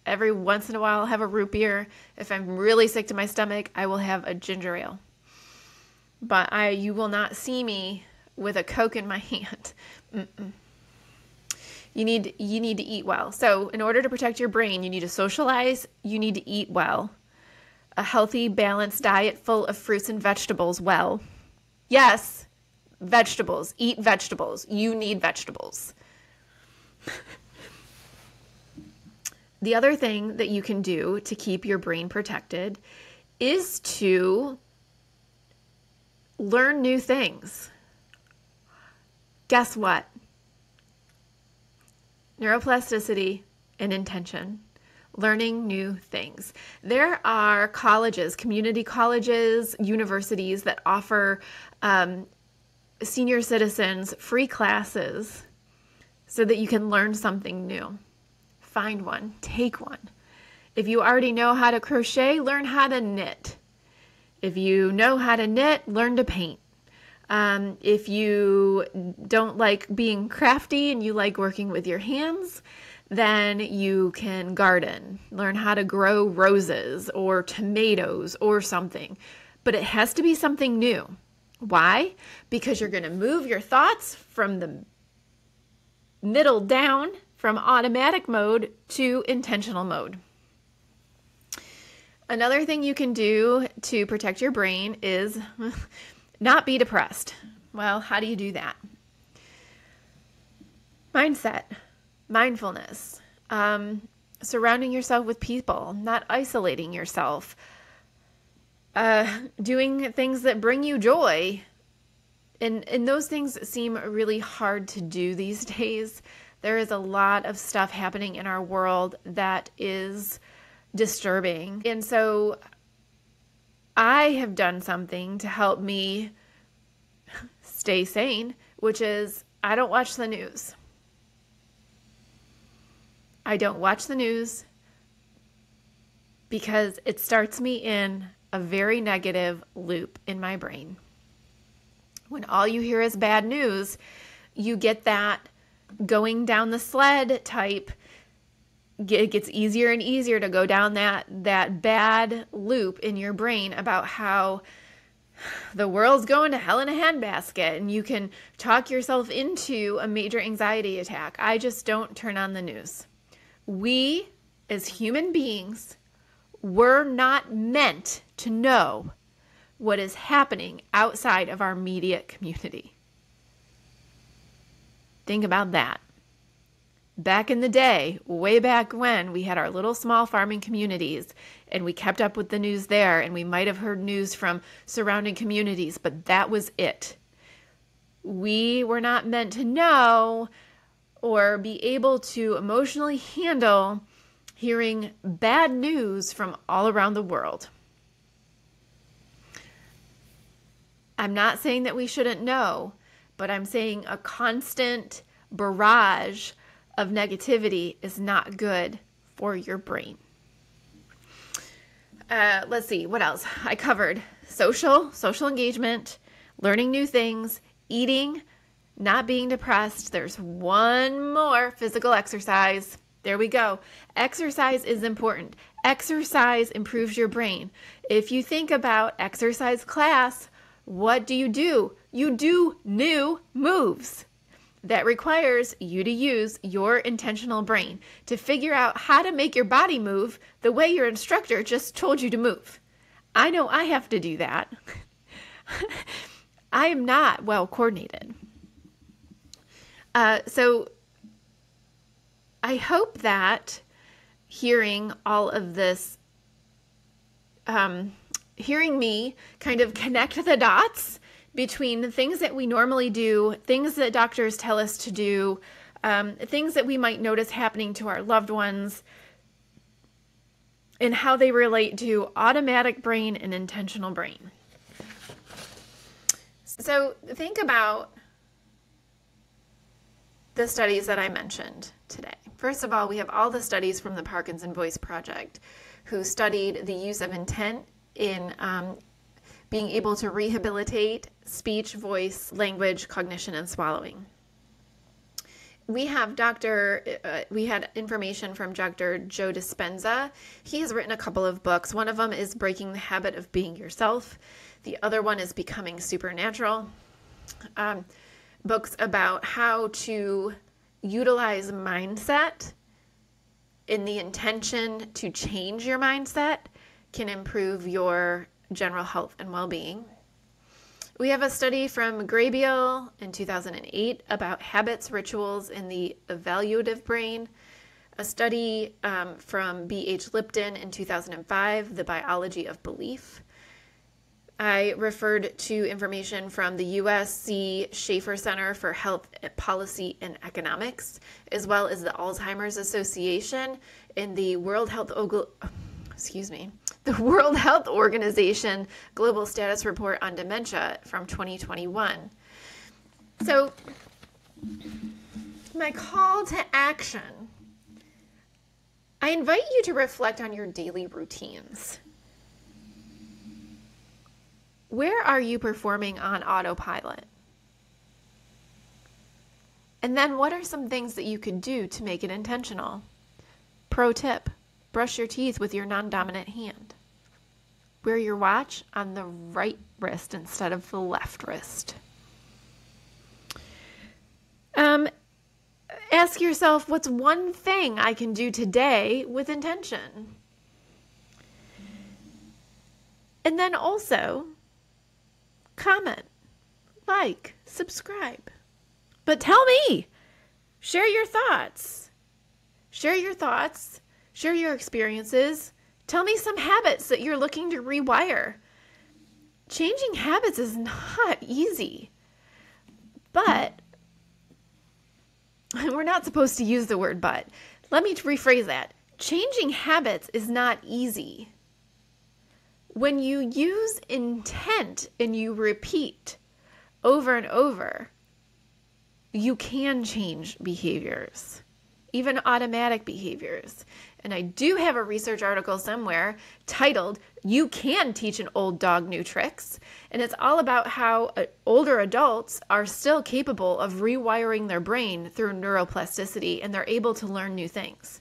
Every once in a while, I'll have a root beer. If I'm really sick to my stomach, I will have a ginger ale. But you will not see me with a Coke in my hand. Mm-mm. You need to eat well. So in order to protect your brain, you need to socialize. You need to eat well. A healthy, balanced diet full of fruits and vegetables well. Yes, vegetables. Eat vegetables. You need vegetables. The other thing that you can do to keep your brain protected is to learn new things. Guess what? Neuroplasticity and intention. Learning new things. There are colleges, community colleges, universities that offer senior citizens free classes so that you can learn something new. Find one, take one. If you already know how to crochet, learn how to knit. If you know how to knit, learn to paint. If you don't like being crafty and you like working with your hands, then you can garden. Learn how to grow roses or tomatoes or something. But it has to be something new. Why? Because you're going to move your thoughts from the middle down, from automatic mode to intentional mode. Another thing you can do to protect your brain is not be depressed. Well, how do you do that? Mindset, mindfulness, surrounding yourself with people, not isolating yourself, doing things that bring you joy. And those things seem really hard to do these days. There is a lot of stuff happening in our world that is disturbing. And so I have done something to help me stay sane, which is I don't watch the news. I don't watch the news because it starts me in a very negative loop in my brain. When all you hear is bad news, you get that going down the sled type. It gets easier and easier to go down that bad loop in your brain about how the world's going to hell in a handbasket, and you can talk yourself into a major anxiety attack. I just don't turn on the news. We, as human beings, were not meant to know what is happening outside of our immediate community. Think about that. Back in the day, way back when, we had our little small farming communities and we kept up with the news there, and we might have heard news from surrounding communities, but that was it. We were not meant to know or be able to emotionally handle hearing bad news from all around the world. I'm not saying that we shouldn't know, but I'm saying a constant barrage of negativity is not good for your brain. Let's see, what else? I covered social engagement, learning new things, eating, not being depressed. There's one more: physical exercise. There we go. Exercise is important. Exercise improves your brain. If you think about exercise class, what do? You do new moves. That requires you to use your intentional brain to figure out how to make your body move the way your instructor just told you to move. I know I have to do that. I am not well coordinated. So I hope that hearing all of this, hearing me kind of connect the dots between the things that we normally do, things that doctors tell us to do, things that we might notice happening to our loved ones, and how they relate to automatic brain and intentional brain. So think about the studies that I mentioned today. First of all, we have all the studies from the Parkinson Voice Project, who studied the use of intent in being able to rehabilitate speech, voice, language, cognition, and swallowing. We had information from Dr. Joe Dispenza. He has written a couple of books. One of them is Breaking the Habit of Being Yourself. The other one is Becoming Supernatural. Books about how to utilize mindset in the intention to change your mindset can improve your general health and well-being. We have a study from Graybiel in 2008 about habits, rituals in the evaluative brain. A study from B.H. Lipton in 2005, The Biology of Belief. I referred to information from the USC Schaeffer Center for Health Policy and Economics, as well as the Alzheimer's Association in the World Health Organization Global Status Report on Dementia from 2021. So, my call to action, I invite you to reflect on your daily routines. Where are you performing on autopilot? And then what are some things that you could do to make it intentional? Pro tip, brush your teeth with your non-dominant hand. Wear your watch on the right wrist instead of the left wrist. Ask yourself, what's one thing I can do today with intention? And then also, comment, like, subscribe. But tell me, share your thoughts. Share your thoughts, share your experiences. Tell me some habits that you're looking to rewire. Changing habits is not easy, but we're not supposed to use the word but. Let me rephrase that. Changing habits is not easy. When you use intent and you repeat over and over, you can change behaviors, even automatic behaviors. And I do have a research article somewhere titled, "You Can Teach an Old Dog New Tricks." And it's all about how older adults are still capable of rewiring their brain through neuroplasticity, and they're able to learn new things.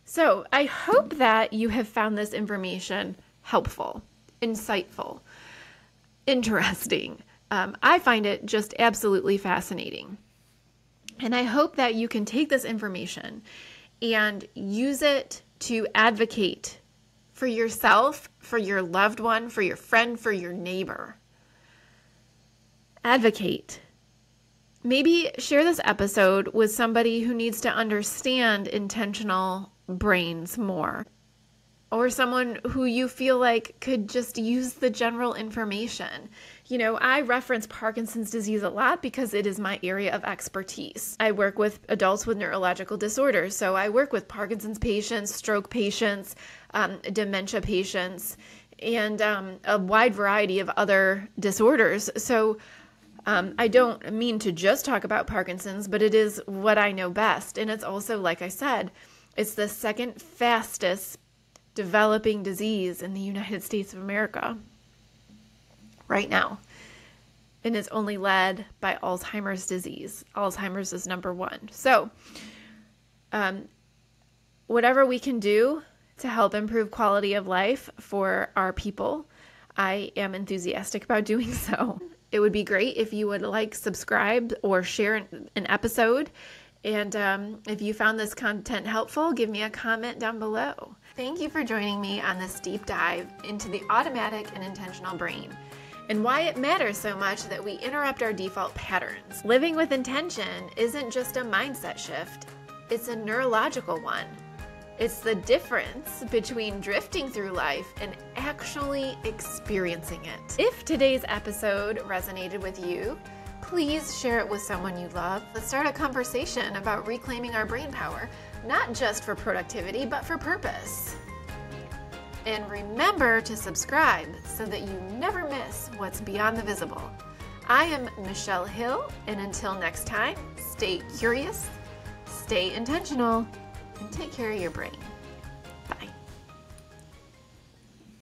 So I hope that you have found this information helpful, insightful, interesting. I find it just absolutely fascinating. And I hope that you can take this information and use it to advocate for yourself, for your loved one, for your friend, for your neighbor. Advocate. Maybe share this episode with somebody who needs to understand intentional brains more, or someone who you feel like could just use the general information. You know, I reference Parkinson's disease a lot because it is my area of expertise. I work with adults with neurological disorders, so I work with Parkinson's patients, stroke patients, dementia patients, and a wide variety of other disorders. So I don't mean to just talk about Parkinson's, but it is what I know best. And it's also, like I said, it's the second fastest developing disease in the United States of America right now. And it's only led by Alzheimer's disease. Alzheimer's is number one. So whatever we can do to help improve quality of life for our people, I am enthusiastic about doing so. It would be great if you would like, subscribe, or share an episode. And if you found this content helpful, give me a comment down below. Thank you for joining me on this deep dive into the automatic and intentional brain, and why it matters so much that we interrupt our default patterns. Living with intention isn't just a mindset shift, it's a neurological one. It's the difference between drifting through life and actually experiencing it. If today's episode resonated with you, Please share it with someone you love. Let's start a conversation about reclaiming our brain power, not just for productivity, but for purpose. And remember to subscribe so that you never miss what's beyond the visible. I am Michelle Hill, and until next time, stay curious, stay intentional, and take care of your brain.